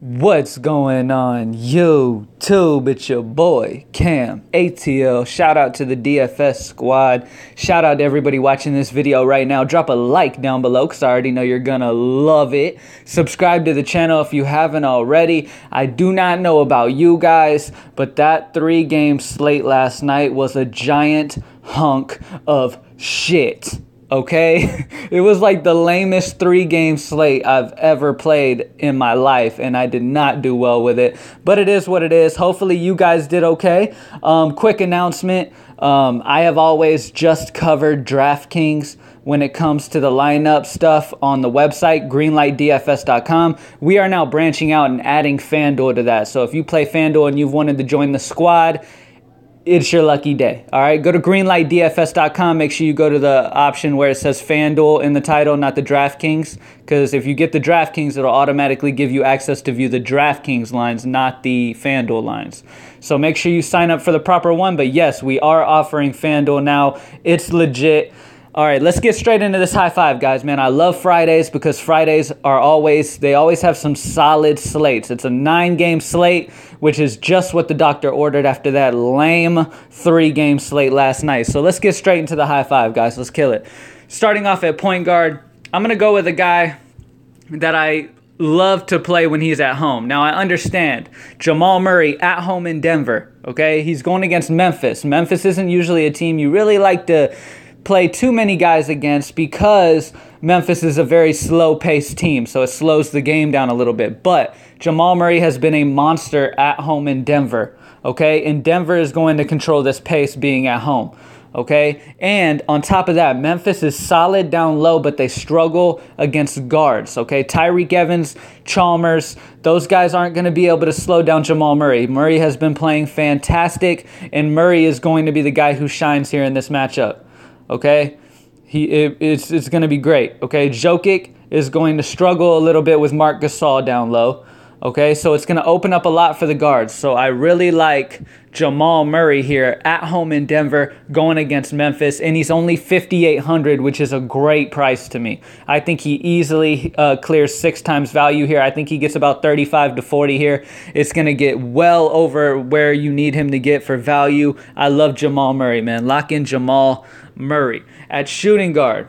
What's going on YouTube? It's your boy Cam ATL. Shout out to the DFS squad. Shout out to everybody watching this video right now. Drop a like down below because I already know you're gonna love it. Subscribe to the channel if you haven't already. I do not know about you guys, but that 3-game slate last night was a giant hunk of shit. Okay, it was like the lamest 3-game slate I've ever played in my life, and I did not do well with it, but it is what it is. Hopefully you guys did okay. Quick announcement, I have always just covered DraftKings when it comes to the lineup stuff on the website, greenlightdfs.com. We are now branching out and adding FanDuel to that, so if you play FanDuel and you've wanted to join the squad, it's your lucky day. All right, go to greenlightdfs.com. Make sure you go to the option where it says FanDuel in the title, not the DraftKings, because if you get the DraftKings, it'll automatically give you access to view the DraftKings lines, not the FanDuel lines. So make sure you sign up for the proper one. But yes, we are offering FanDuel now. It's legit. All right, let's get straight into this high five, guys, man. I love Fridays because Fridays are always have some solid slates. It's a 9-game slate, which is just what the doctor ordered after that lame 3-game slate last night. So let's get straight into the high five, guys. Let's kill it. Starting off at point guard, I'm going to go with a guy that I love to play when he's at home. Now, I understand Jamal Murray at home in Denver, okay? He's going against Memphis. Memphis isn't usually a team you really like to play too many guys against because Memphis is a very slow-paced team, so it slows the game down a little bit. But Jamal Murray has been a monster at home in Denver, okay? And Denver is going to control this pace being at home, okay? And on top of that, Memphis is solid down low, but they struggle against guards, okay? Tyreek Evans, Chalmers, those guys aren't going to be able to slow down Jamal Murray. Murray has been playing fantastic, and Murray is going to be the guy who shines here in this matchup. Okay, it's going to be great. Okay, Jokic is going to struggle a little bit with Marc Gasol down low. Okay, so it's going to open up a lot for the guards. So I really like Jamal Murray here at home in Denver going against Memphis, and he's only 5,800, which is a great price to me. I think he easily clears 6 times value here. I think he gets about 35 to 40 here. It's going to get well over where you need him to get for value. I love Jamal Murray, man. Lock in Jamal Murray. At shooting guard,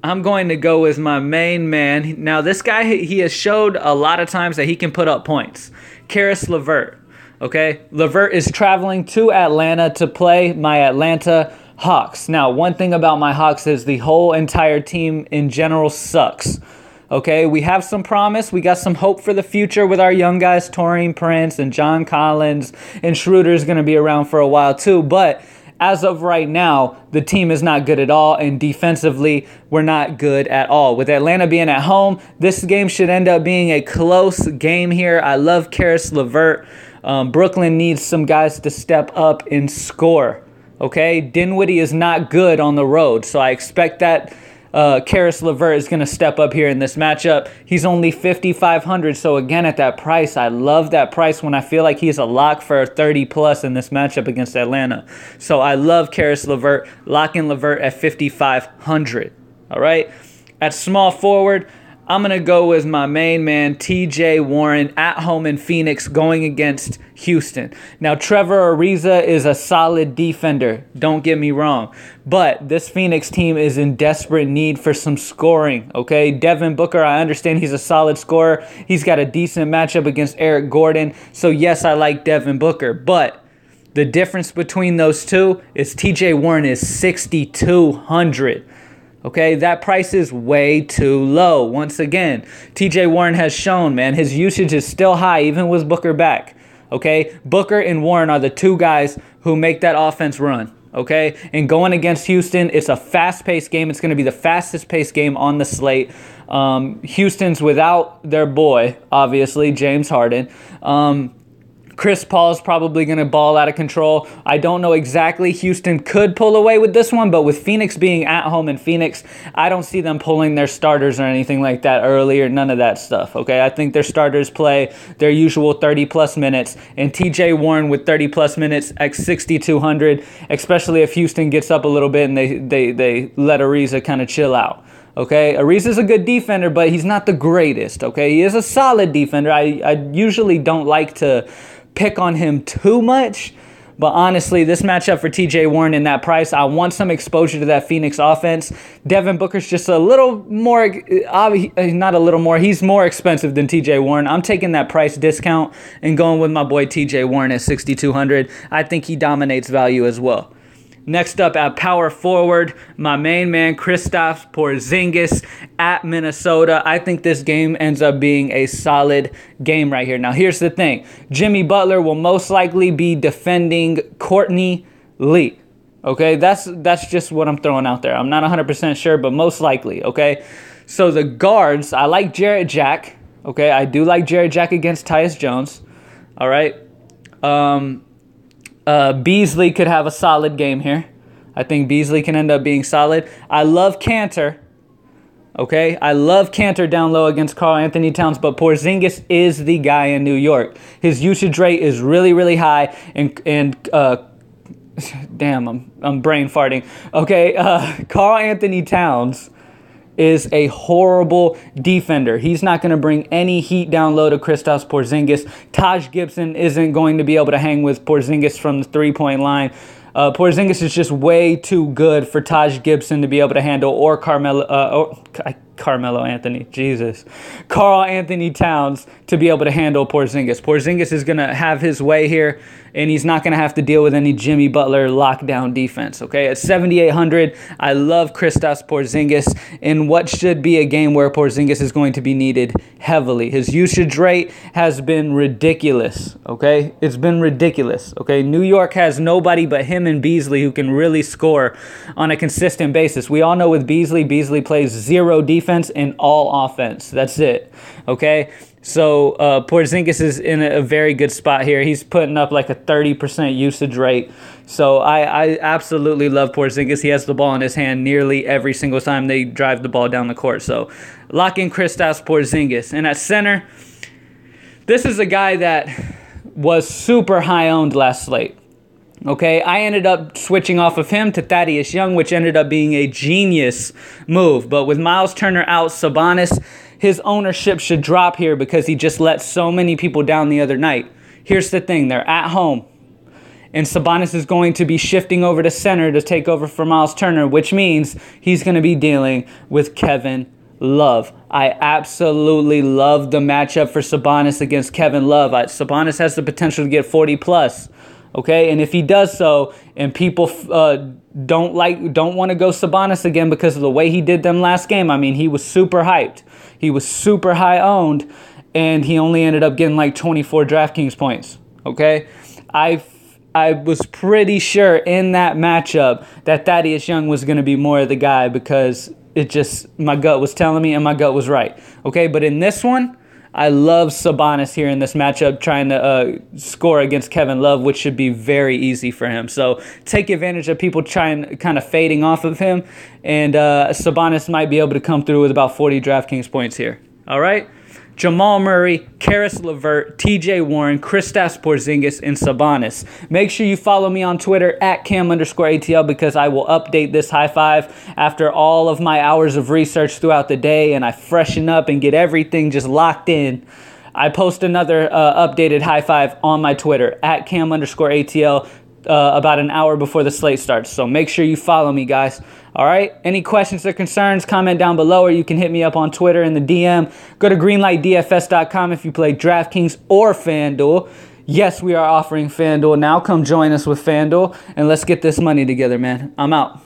I'm going to go with my main man. Now, this guy, he has showed a lot of times that he can put up points. Caris LeVert, okay? LeVert is traveling to Atlanta to play my Atlanta Hawks. Now, one thing about my Hawks is the whole entire team in general sucks. Okay, we have some promise. We got some hope for the future with our young guys, Taurean Prince and John Collins, and Schroeder is going to be around for a while too. But as of right now, the team is not good at all, and defensively, we're not good at all. With Atlanta being at home, this game should end up being a close game here. I love Caris LeVert. Brooklyn needs some guys to step up and score. Okay, Dinwiddie is not good on the road, so I expect that Caris LeVert is going to step up here in this matchup. He's only 5,500, so again, at that price, I love that price when I feel like he's a lock for 30+ in this matchup against Atlanta. So I love Caris LeVert. Lock in LeVert at 5,500. All right. At small forward, I'm going to go with my main man, TJ Warren, at home in Phoenix going against Houston. Now, Trevor Ariza is a solid defender. Don't get me wrong. But this Phoenix team is in desperate need for some scoring, okay? Devin Booker, I understand he's a solid scorer. He's got a decent matchup against Eric Gordon. So, yes, I like Devin Booker. But the difference between those two is TJ Warren is 6,200. Okay, that price is way too low. Once again, TJ Warren has shown, man, his usage is still high, even with Booker back. Okay, Booker and Warren are the two guys who make that offense run. Okay, and going against Houston, it's a fast-paced game. It's going to be the fastest-paced game on the slate. Houston's without their boy, obviously, James Harden. Chris Paul's probably going to ball out of control. I don't know exactly. Houston could pull away with this one, but with Phoenix being at home in Phoenix, I don't see them pulling their starters or anything like that early or none of that stuff, okay? I think their starters play their usual 30-plus minutes, and TJ Warren with 30-plus minutes at 6,200, especially if Houston gets up a little bit and they let Ariza kind of chill out. Okay, Ariza's a good defender, but he's not the greatest. Okay, he is a solid defender. I usually don't like to pick on him too much, but honestly, this matchup for TJ Warren in that price, I want some exposure to that Phoenix offense. Devin Booker's just a little more, not a little more, he's more expensive than TJ Warren. I'm taking that price discount and going with my boy TJ Warren at 6,200. I think he dominates value as well. Next up at power forward, my main man, Kristaps Porzingis at Minnesota. I think this game ends up being a solid game right here. Now, here's the thing. Jimmy Butler will most likely be defending Courtney Lee. Okay, that's just what I'm throwing out there. I'm not 100% sure, but most likely, okay? So the guards, I like Jarrett Jack. Okay, I do like Jarrett Jack against Tyus Jones. All right. Beasley could have a solid game here. I think Beasley can end up being solid. I love Cantor. Okay, I love Cantor down low against Karl Anthony Towns, but Porzingis is the guy in New York. His usage rate is really, really high, and damn, I'm brain farting. Okay, Karl Anthony Towns is a horrible defender. He's not going to bring any heat down low to Kristaps Porzingis. Taj Gibson isn't going to be able to hang with Porzingis from the three-point line. Porzingis is just way too good for Taj Gibson to be able to handle, or Carmelo Anthony, Jesus. Karl Anthony Towns to be able to handle Porzingis. Porzingis is going to have his way here, and he's not going to have to deal with any Jimmy Butler lockdown defense, okay? At 7,800, I love Kristaps Porzingis in what should be a game where Porzingis is going to be needed heavily. His usage rate has been ridiculous, okay? It's been ridiculous, okay? New York has nobody but him and Beasley who can really score on a consistent basis. We all know with Beasley plays zero defense and all offense. That's it, okay? So Porzingis is in a very good spot here. He's putting up like a 30% usage rate. So I absolutely love Porzingis. He has the ball in his hand nearly every single time they drive the ball down the court. So lock in Kristaps Porzingis. And at center, this is a guy that was super high owned last slate. Okay, I ended up switching off of him to Thaddeus Young, which ended up being a genius move. But with Miles Turner out, Sabonis, his ownership should drop here because he just let so many people down the other night. Here's the thing. They're at home, and Sabonis is going to be shifting over to center to take over for Miles Turner, which means he's going to be dealing with Kevin Love. I absolutely love the matchup for Sabonis against Kevin Love. Sabonis has the potential to get 40+. Okay, and if he does so, and people don't want to go Sabonis again because of the way he did them last game, I mean, he was super hyped. He was super high owned, and he only ended up getting like 24 DraftKings points. Okay, I was pretty sure in that matchup that Thaddeus Young was going to be more of the guy because it just, my gut was telling me, and my gut was right. Okay, but in this one, I love Sabonis here in this matchup trying to score against Kevin Love, which should be very easy for him. So take advantage of people trying kind of fading off of him, and Sabonis might be able to come through with about 40 DraftKings points here. All right? Jamal Murray, Karis LeVert, TJ Warren, Kristaps Porzingis, and Sabonis. Make sure you follow me on Twitter at Cam_ATL because I will update this high five after all of my hours of research throughout the day, and I freshen up and get everything just locked in. I post another updated high five on my Twitter at Cam_ATL about an hour before the slate starts. So make sure you follow me, guys. All right? Any questions or concerns, comment down below, or you can hit me up on Twitter in the DM. Go to greenlightdfs.com if you play DraftKings or FanDuel. Yes, we are offering FanDuel now. Come join us with FanDuel, and let's get this money together, man. I'm out.